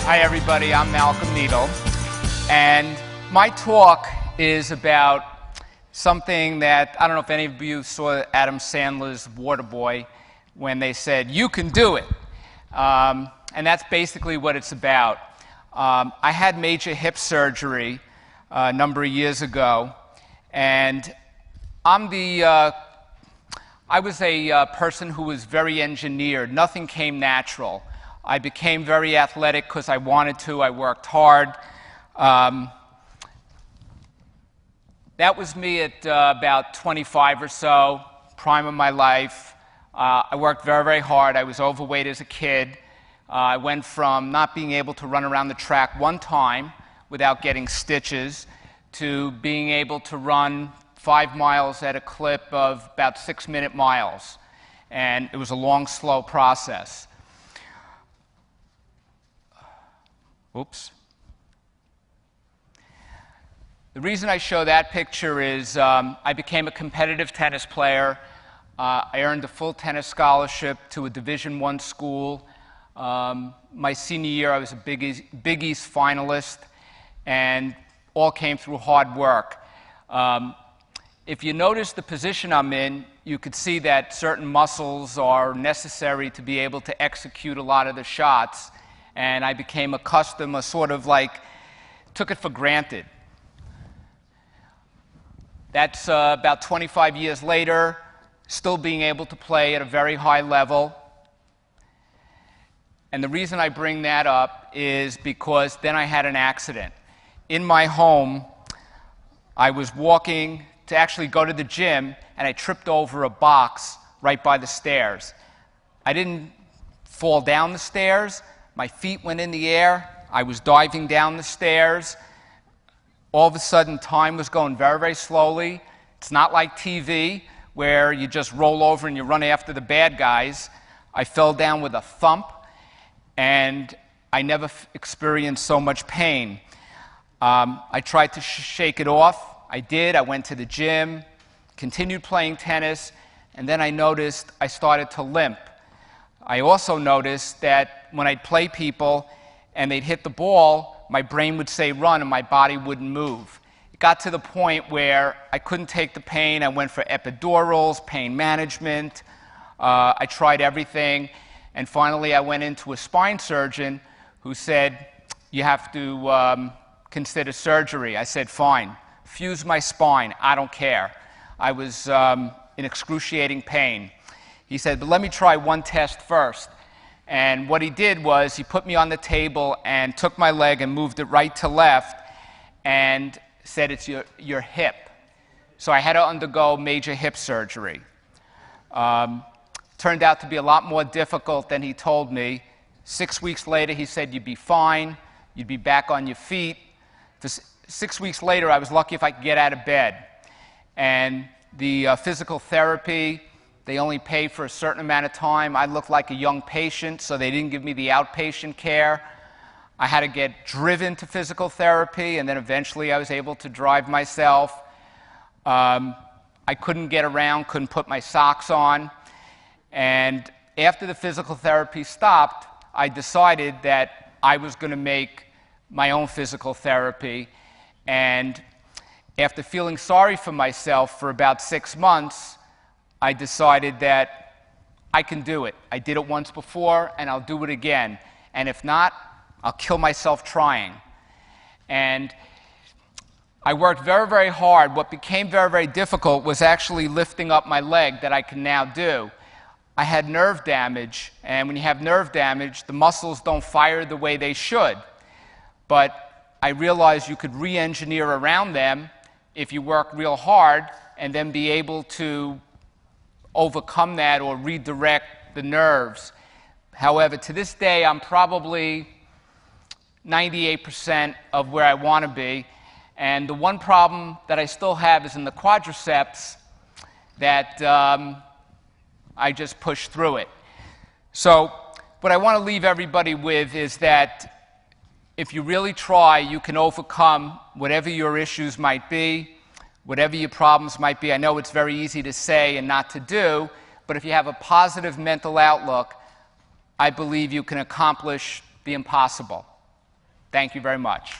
Hi everybody, I'm Malcolm Needle, and my talk is about something that, I don't know if any of you saw Adam Sandler's Waterboy when they said, "You can do it." And that's basically what it's about. I had major hip surgery a number of years ago, and I was a person who was very engineered. Nothing came natural. I became very athletic because I wanted to. I worked hard. That was me at about 25 or so, prime of my life. I worked very, very hard. I was overweight as a kid. I went from not being able to run around the track one time without getting stitches to being able to run 5 miles at a clip of about 6-minute miles. And it was a long, slow process. Oops. The reason I show that picture is I became a competitive tennis player. I earned a full tennis scholarship to a Division I school. My senior year, I was a Big East finalist, and all came through hard work. If you notice the position I'm in, you could see that certain muscles are necessary to be able to execute a lot of the shots. And I became accustomed, took it for granted. That's about 25 years later, still being able to play at a very high level. And the reason I bring that up is because then I had an accident. In my home, I was walking to actually go to the gym, and I tripped over a box right by the stairs. I didn't fall down the stairs. My feet went in the air. I was diving down the stairs. All of a sudden, time was going very, very slowly. It's not like TV, where you just roll over and you run after the bad guys. I fell down with a thump, and I never experienced so much pain. I tried to shake it off. I did. I went to the gym, continued playing tennis, and then I noticed I started to limp. I also noticed that when I'd play people and they'd hit the ball, my brain would say run and my body wouldn't move. It got to the point where I couldn't take the pain. I went for epidurals, pain management. I tried everything. And finally, I went into a spine surgeon who said, "You have to consider surgery." I said, "Fine. Fuse my spine. I don't care." I was in excruciating pain. He said, "But let me try one test first." And what he did was he put me on the table and took my leg and moved it right to left and said, "It's your hip." So I had to undergo major hip surgery. Turned out to be a lot more difficult than he told me. 6 weeks later, he said, "You'd be fine. You'd be back on your feet." 6 weeks later, I was lucky if I could get out of bed. And the physical therapy, they only pay for a certain amount of time. I looked like a young patient, so they didn't give me the outpatient care. I had to get driven to physical therapy, and then eventually I was able to drive myself. I couldn't get around, couldn't put my socks on. And after the physical therapy stopped, I decided that I was going to make my own physical therapy. And after feeling sorry for myself for about 6 months, I decided that I can do it. I did it once before, and I'll do it again. And if not, I'll kill myself trying. And I worked very, very hard. What became very, very difficult was actually lifting up my leg that I can now do. I had nerve damage, and when you have nerve damage, the muscles don't fire the way they should. But I realized you could re-engineer around them if you work real hard and then be able to overcome that or redirect the nerves. However, to this day, I'm probably 98% of where I want to be. And the one problem that I still have is in the quadriceps that I just push through it. So what I want to leave everybody with is that if you really try, you can overcome whatever your issues might be, whatever your problems might be. I know it's very easy to say and not to do, but if you have a positive mental outlook, I believe you can accomplish the impossible. Thank you very much.